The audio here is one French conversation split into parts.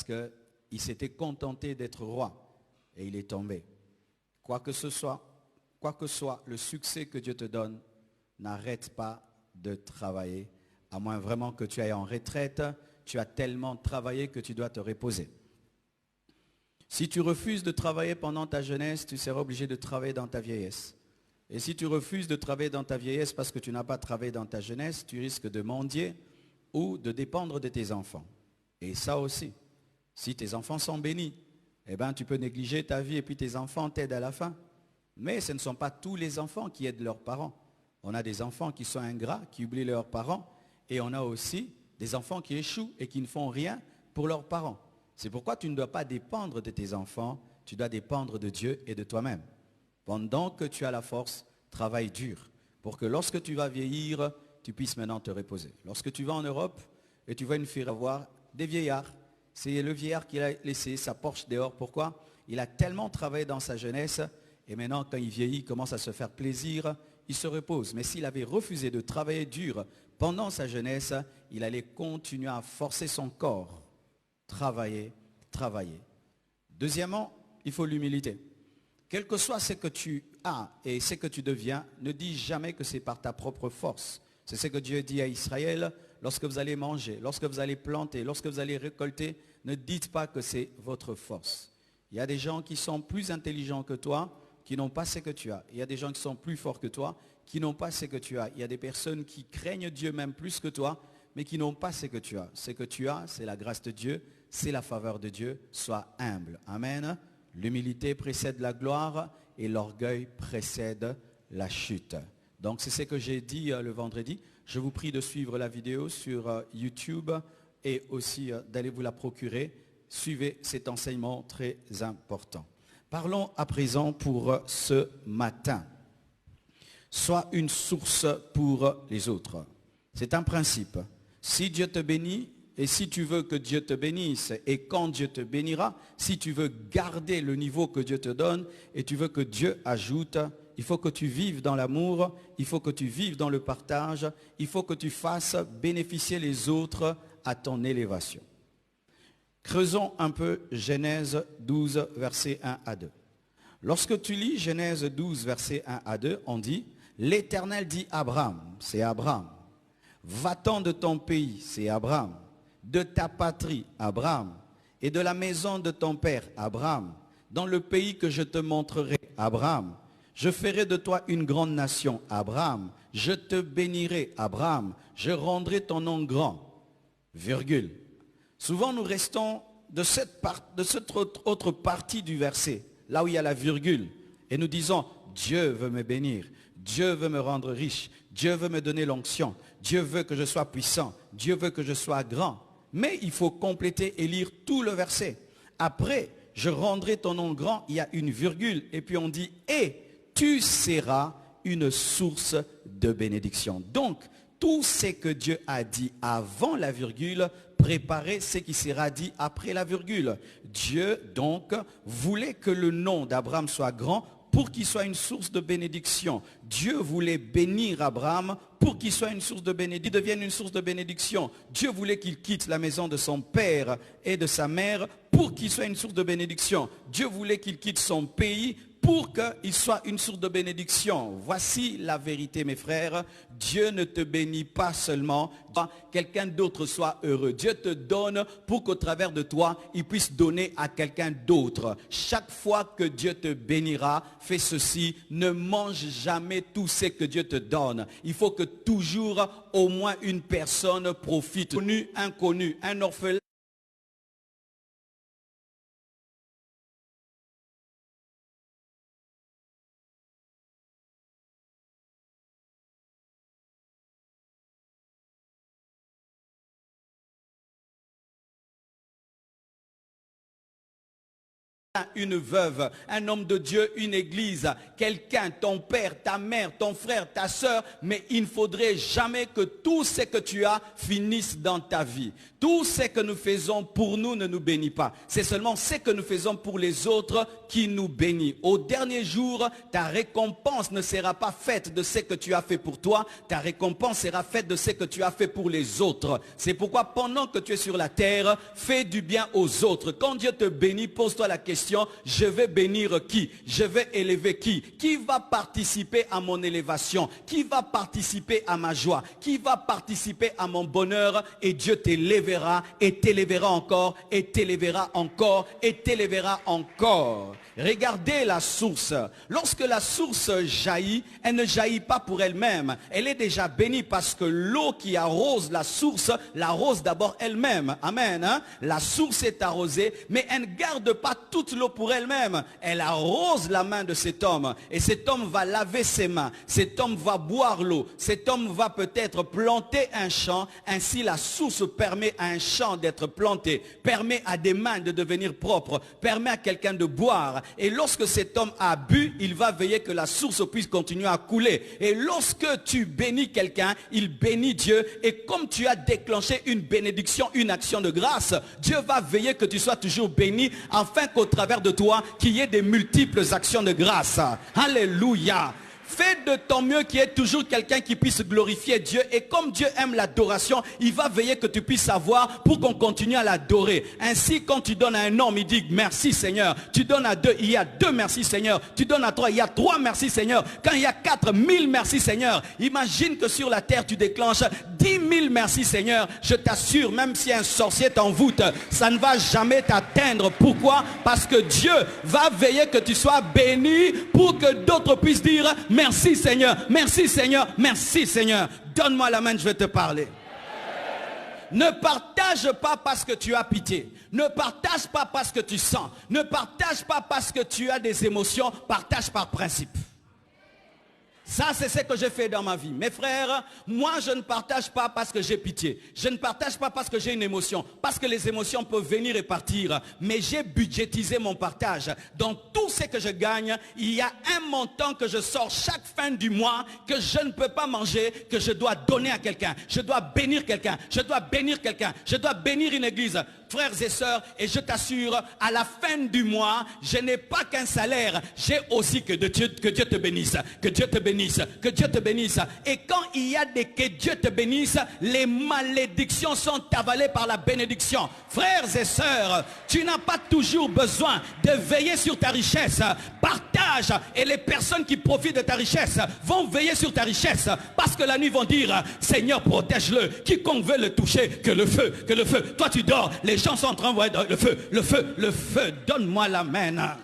qu'il s'était contenté d'être roi et il est tombé. Quoi que soit le succès que Dieu te donne, n'arrête pas de travailler, à moins vraiment que tu ailles en retraite, tu as tellement travaillé que tu dois te reposer. Si tu refuses de travailler pendant ta jeunesse, tu seras obligé de travailler dans ta vieillesse. Et si tu refuses de travailler dans ta vieillesse parce que tu n'as pas travaillé dans ta jeunesse, tu risques de mendier ou de dépendre de tes enfants. Et ça aussi, si tes enfants sont bénis, eh bien, tu peux négliger ta vie et puis tes enfants t'aident à la fin. Mais ce ne sont pas tous les enfants qui aident leurs parents. On a des enfants qui sont ingrats, qui oublient leurs parents, et on a aussi des enfants qui échouent et qui ne font rien pour leurs parents. C'est pourquoi tu ne dois pas dépendre de tes enfants, tu dois dépendre de Dieu et de toi-même. Pendant que tu as la force, travaille dur pour que lorsque tu vas vieillir, tu puisses maintenant te reposer. Lorsque tu vas en Europe et tu vois une fille avoir des vieillards, c'est le vieillard qui a laissé sa Porsche dehors. Pourquoi? Il a tellement travaillé dans sa jeunesse et maintenant quand il vieillit, il commence à se faire plaisir, il se repose. Mais s'il avait refusé de travailler dur pendant sa jeunesse, il allait continuer à forcer son corps. Travailler. Deuxièmement, il faut l'humilité. Quel que soit ce que tu as et ce que tu deviens, ne dis jamais que c'est par ta propre force. C'est ce que Dieu dit à Israël, lorsque vous allez manger, lorsque vous allez planter, lorsque vous allez récolter, ne dites pas que c'est votre force. Il y a des gens qui sont plus intelligents que toi, qui n'ont pas ce que tu as. Il y a des gens qui sont plus forts que toi, qui n'ont pas ce que tu as. Il y a des personnes qui craignent Dieu même plus que toi, mais qui n'ont pas ce que tu as. Ce que tu as, c'est la grâce de Dieu, c'est la faveur de Dieu. Sois humble. Amen. L'humilité précède la gloire et l'orgueil précède la chute. Donc c'est ce que j'ai dit le vendredi. Je vous prie de suivre la vidéo sur YouTube et aussi d'aller vous la procurer. Suivez cet enseignement très important. Parlons à présent pour ce matin. Sois une source pour les autres. C'est un principe. Si Dieu te bénit, et si tu veux que Dieu te bénisse, et quand Dieu te bénira, si tu veux garder le niveau que Dieu te donne, et tu veux que Dieu ajoute, il faut que tu vives dans l'amour, il faut que tu vives dans le partage, il faut que tu fasses bénéficier les autres à ton élévation. Creusons un peu Genèse 12, versets 1 à 2. Lorsque tu lis Genèse 12, versets 1 à 2, on dit, l'Éternel dit à Abraham, c'est Abraham, va-t'en de ton pays, c'est Abraham, de ta patrie, Abraham, et de la maison de ton père, Abraham, dans le pays que je te montrerai, Abraham. Je ferai de toi une grande nation, Abraham. Je te bénirai, Abraham. Je rendrai ton nom grand. Virgule. Souvent, nous restons de cette autre partie du verset, là où il y a la virgule, et nous disons, Dieu veut me bénir, Dieu veut me rendre riche, Dieu veut me donner l'onction, Dieu veut que je sois puissant, Dieu veut que je sois grand. Mais il faut compléter et lire tout le verset. Après, je rendrai ton nom grand, il y a une virgule, et puis on dit, et tu seras une source de bénédiction. Donc, tout ce que Dieu a dit avant la virgule, préparez ce qui sera dit après la virgule. Dieu, donc, voulait que le nom d'Abraham soit grand pour qu'il soit une source de bénédiction. Dieu voulait bénir Abraham pour qu'il soit une source de bénédiction, qu'il devienne une source de bénédiction. Dieu voulait qu'il quitte la maison de son père et de sa mère pour qu'il soit une source de bénédiction. Dieu voulait qu'il quitte son pays pour qu'il soit une source de bénédiction. Voici la vérité, mes frères. Dieu ne te bénit pas seulement, quelqu'un d'autre soit heureux. Dieu te donne pour qu'au travers de toi, il puisse donner à quelqu'un d'autre. Chaque fois que Dieu te bénira, fais ceci, ne mange jamais tout ce que Dieu te donne. Il faut que toujours au moins une personne profite. Connu, inconnu, un orphelin. une veuve, un homme de Dieu, une église, quelqu'un, ton père, ta mère, ton frère, ta soeur, mais il ne faudrait jamais que tout ce que tu as finisse dans ta vie. Tout ce que nous faisons pour nous ne nous bénit pas. C'est seulement ce que nous faisons pour les autres qui nous bénit. Au dernier jour, ta récompense ne sera pas faite de ce que tu as fait pour toi, ta récompense sera faite de ce que tu as fait pour les autres. C'est pourquoi pendant que tu es sur la terre, fais du bien aux autres. Quand Dieu te bénit, pose-toi la question, je vais bénir qui? Je vais élever qui? Qui va participer à mon élévation? Qui va participer à ma joie? Qui va participer à mon bonheur? Et Dieu t'élèvera et t'élèvera encore et t'élèvera encore et t'élèvera encore. Regardez la source. Lorsque la source jaillit, elle ne jaillit pas pour elle-même. Elle est déjà bénie parce que l'eau qui arrose la source, l'arrose d'abord elle-même. Amen. Hein? La source est arrosée, mais elle ne garde pas toute l'eau pour elle-même. Elle arrose la main de cet homme. Et cet homme va laver ses mains. Cet homme va boire l'eau. Cet homme va peut-être planter un champ. Ainsi la source permet à un champ d'être planté. Permet à des mains de devenir propres. Permet à quelqu'un de boire. Et lorsque cet homme a bu, il va veiller que la source puisse continuer à couler. Et lorsque tu bénis quelqu'un, il bénit Dieu. Et comme tu as déclenché une bénédiction, une action de grâce, Dieu va veiller que tu sois toujours béni, afin qu'au travers de toi, qu'il y ait des multiples actions de grâce. Alléluia. Fais de ton mieux qu'il y ait toujours quelqu'un qui puisse glorifier Dieu. Et comme Dieu aime l'adoration, il va veiller que tu puisses savoir pour qu'on continue à l'adorer. Ainsi, quand tu donnes à un homme, il dit merci Seigneur. Tu donnes à deux, il y a 2 merci Seigneur. Tu donnes à 3, il y a 3 merci Seigneur. Quand il y a 4, 1000 merci Seigneur. Imagine que sur la terre, tu déclenches 10 000 merci Seigneur. Je t'assure, même si un sorcier t'envoûte, ça ne va jamais t'atteindre. Pourquoi? Parce que Dieu va veiller que tu sois béni pour que d'autres puissent dire merci Seigneur, merci Seigneur, merci Seigneur. Donne-moi la main, je vais te parler. Ne partage pas parce que tu as pitié. Ne partage pas parce que tu sens. Ne partage pas parce que tu as des émotions. Partage par principe. Ça, c'est ce que j'ai fait dans ma vie. Mes frères, moi, je ne partage pas parce que j'ai pitié. Je ne partage pas parce que j'ai une émotion. Parce que les émotions peuvent venir et partir. Mais j'ai budgétisé mon partage. Dans tout ce que je gagne, il y a un montant que je sors chaque fin du mois que je ne peux pas manger, que je dois donner à quelqu'un. Je dois bénir quelqu'un. Je dois bénir quelqu'un. Je dois bénir une église. Frères et sœurs, et je t'assure, à la fin du mois, je n'ai pas qu'un salaire, j'ai aussi que Dieu te bénisse, que Dieu te bénisse, que Dieu te bénisse. Et quand il y a des que Dieu te bénisse, les malédictions sont avalées par la bénédiction. Frères et sœurs, tu n'as pas toujours besoin de veiller sur ta richesse. Partage, et les personnes qui profitent de ta richesse vont veiller sur ta richesse, parce que la nuit vont dire, Seigneur, protège-le, quiconque veut le toucher, que le feu, que le feu. Toi tu dors, les gens sont en train de voir le feu, le feu, le feu. Donne-moi la main.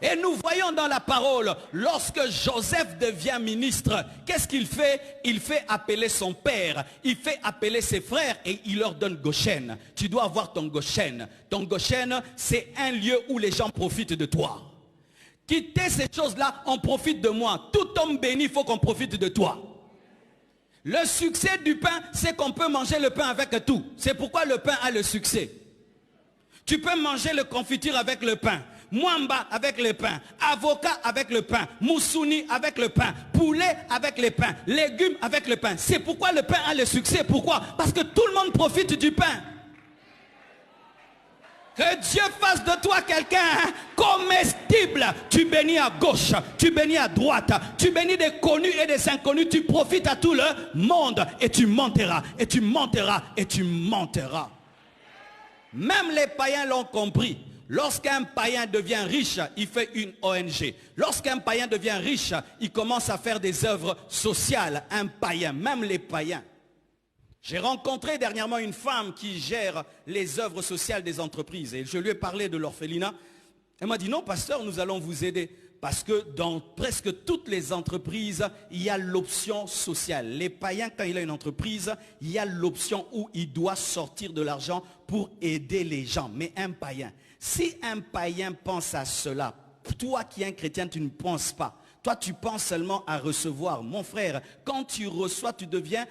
Et nous voyons dans la parole, lorsque Joseph devient ministre, qu'est-ce qu'il fait? Il fait appeler son père, il fait appeler ses frères et il leur donne Goshen. Tu dois avoir ton Goshen. Ton Goshen, c'est un lieu où les gens profitent de toi. Quitter ces choses-là, on profite de moi. Tout homme béni, il faut qu'on profite de toi. Le succès du pain, c'est qu'on peut manger le pain avec tout. C'est pourquoi le pain a le succès. Tu peux manger le confiture avec le pain. Mwamba avec le pain. Avocat avec le pain. Moussouni avec le pain. Poulet avec le pain. Légumes avec le pain. C'est pourquoi le pain a le succès. Pourquoi? Parce que tout le monde profite du pain. Que Dieu fasse de toi quelqu'un comestible. Tu bénis à gauche, tu bénis à droite, tu bénis des connus et des inconnus, tu profites à tout le monde et tu monteras, et tu monteras, et tu monteras. Même les païens l'ont compris. Lorsqu'un païen devient riche, il fait une ONG. Lorsqu'un païen devient riche, il commence à faire des œuvres sociales. Un païen, même les païens. J'ai rencontré dernièrement une femme qui gère les œuvres sociales des entreprises et je lui ai parlé de l'orphelinat. Elle m'a dit non pasteur, nous allons vous aider parce que dans presque toutes les entreprises, il y a l'option sociale. Les païens, quand il a une entreprise, il y a l'option où il doit sortir de l'argent pour aider les gens. Mais un païen, si un païen pense à cela, toi qui es un chrétien, tu ne penses pas. Toi, tu penses seulement à recevoir. Mon frère, quand tu reçois, tu deviens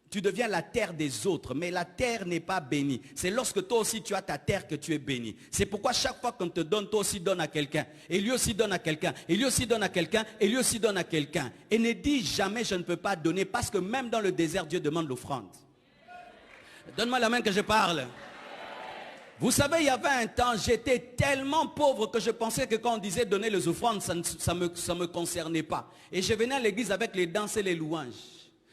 Tu deviens la terre des autres, mais la terre n'est pas bénie. C'est lorsque toi aussi tu as ta terre que tu es béni. C'est pourquoi chaque fois qu'on te donne, toi aussi donne à quelqu'un. Et lui aussi donne à quelqu'un. Et lui aussi donne à quelqu'un. Et lui aussi donne à quelqu'un. Et ne dis jamais je ne peux pas donner, parce que même dans le désert, Dieu demande l'offrande. Donne-moi la main que je parle. Vous savez, il y avait un temps, j'étais tellement pauvre que je pensais que quand on disait donner les offrandes, ça ne me concernait pas. Et je venais à l'église avec les danses et les louanges.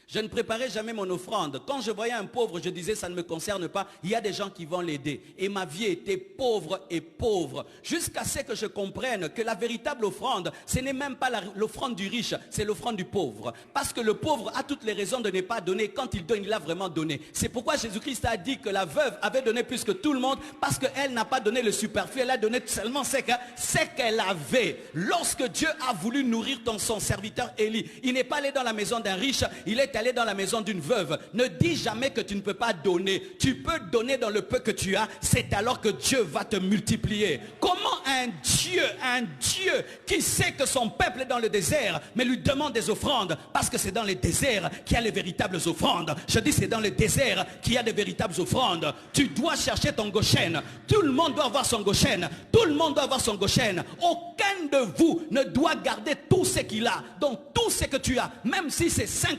Je ne préparais jamais mon offrande. Quand je voyais un pauvre, je disais ça ne me concerne pas. Il y a des gens qui vont l'aider. Et ma vie était pauvre et pauvre. Jusqu'à ce que je comprenne que la véritable offrande, ce n'est même pas l'offrande du riche, c'est l'offrande du pauvre. Parce que le pauvre a toutes les raisons de ne pas donner. Quand il donne, il a vraiment donné. C'est pourquoi Jésus-Christ a dit que la veuve avait donné plus que tout le monde, parce qu'elle n'a pas donné le superflu. Elle a donné seulement ce qu'elle avait. Lorsque Dieu a voulu nourrir son serviteur Élie, il n'est pas allé dans la maison d'un riche, il est allé dans la maison d'une veuve. Ne dis jamais que tu ne peux pas donner. Tu peux donner dans le peu que tu as. C'est alors que Dieu va te multiplier. Comment un Dieu qui sait que son peuple est dans le désert, mais lui demande des offrandes, parce que c'est dans les déserts qu'il y a les véritables offrandes. Je dis c'est dans les déserts qu'il y a des véritables offrandes. Tu dois chercher ton Goshen. Tout le monde doit avoir son Goshen. Tout le monde doit avoir son Goshen. Aucun de vous ne doit garder tout ce qu'il a. Donc tout ce que tu as, même si c'est $5,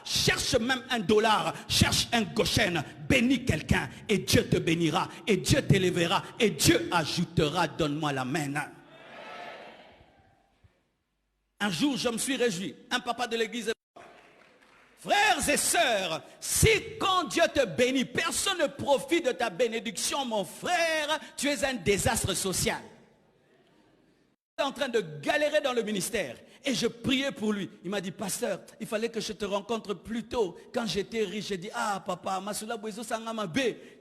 cherche même $1, cherche un Goshen, bénis quelqu'un et Dieu te bénira et Dieu t'élèvera et Dieu ajoutera. Donne-moi la main. Un jour je me suis réjoui, un papa de l'église, frères et sœurs, si quand Dieu te bénit, personne ne profite de ta bénédiction, mon frère, tu es un désastre social. En train de galérer dans le ministère et je priais pour lui. Il m'a dit, pasteur, il fallait que je te rencontre plus tôt. Quand j'étais riche, j'ai dit, ah papa,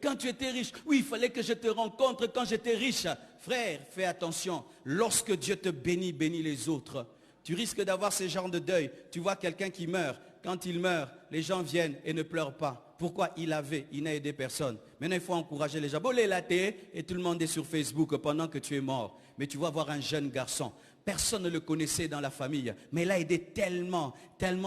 quand tu étais riche, oui, il fallait que je te rencontre quand j'étais riche. Frère, fais attention, lorsque Dieu te bénit, bénis les autres. Tu risques d'avoir ce genre de deuil. Tu vois quelqu'un qui meurt. Quand il meurt, les gens viennent et ne pleurent pas. Pourquoi? Il n'a aidé personne. Maintenant, il faut encourager les gens. Bon, les latés, et tout le monde est sur Facebook pendant que tu es mort. Mais tu vas voir un jeune garçon. Personne ne le connaissait dans la famille. Mais il a aidé tellement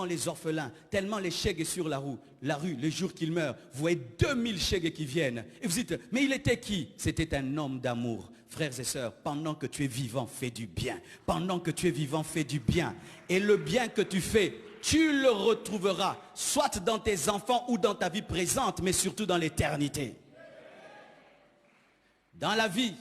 les orphelins, tellement les chègues sur la rue, le jour qu'il meurt. Vous voyez 2000 chègues qui viennent. Et vous dites, mais il était qui? C'était un homme d'amour. Frères et sœurs, pendant que tu es vivant, fais du bien. Pendant que tu es vivant, fais du bien. Et le bien que tu fais, tu le retrouveras, soit dans tes enfants ou dans ta vie présente, mais surtout dans l'éternité. Dans la vie,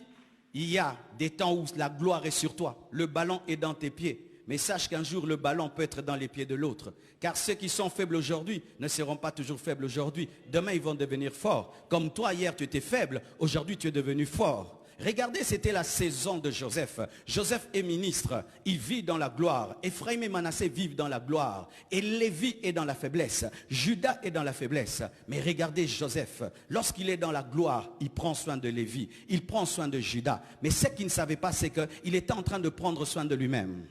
il y a des temps où la gloire est sur toi. Le ballon est dans tes pieds. Mais sache qu'un jour, le ballon peut être dans les pieds de l'autre. Car ceux qui sont faibles aujourd'hui ne seront pas toujours faibles aujourd'hui. Demain, ils vont devenir forts. Comme toi, hier, tu étais faible. Aujourd'hui, tu es devenu fort. Regardez, c'était la saison de Joseph. Joseph est ministre, il vit dans la gloire. Ephraim et Manassé vivent dans la gloire. Et Lévi est dans la faiblesse. Judas est dans la faiblesse. Mais regardez Joseph, lorsqu'il est dans la gloire, il prend soin de Lévi, il prend soin de Judas. Mais ce qu'il ne savait pas, c'est qu'il était en train de prendre soin de lui-même.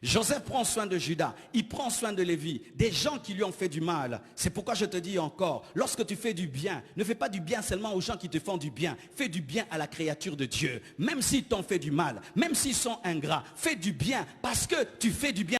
Joseph prend soin de Judas, il prend soin de Lévi, des gens qui lui ont fait du mal. C'est pourquoi je te dis encore, lorsque tu fais du bien, ne fais pas du bien seulement aux gens qui te font du bien. Fais du bien à la créature de Dieu. Même s'ils t'ont fait du mal, même s'ils sont ingrats, fais du bien parce que tu fais du bien.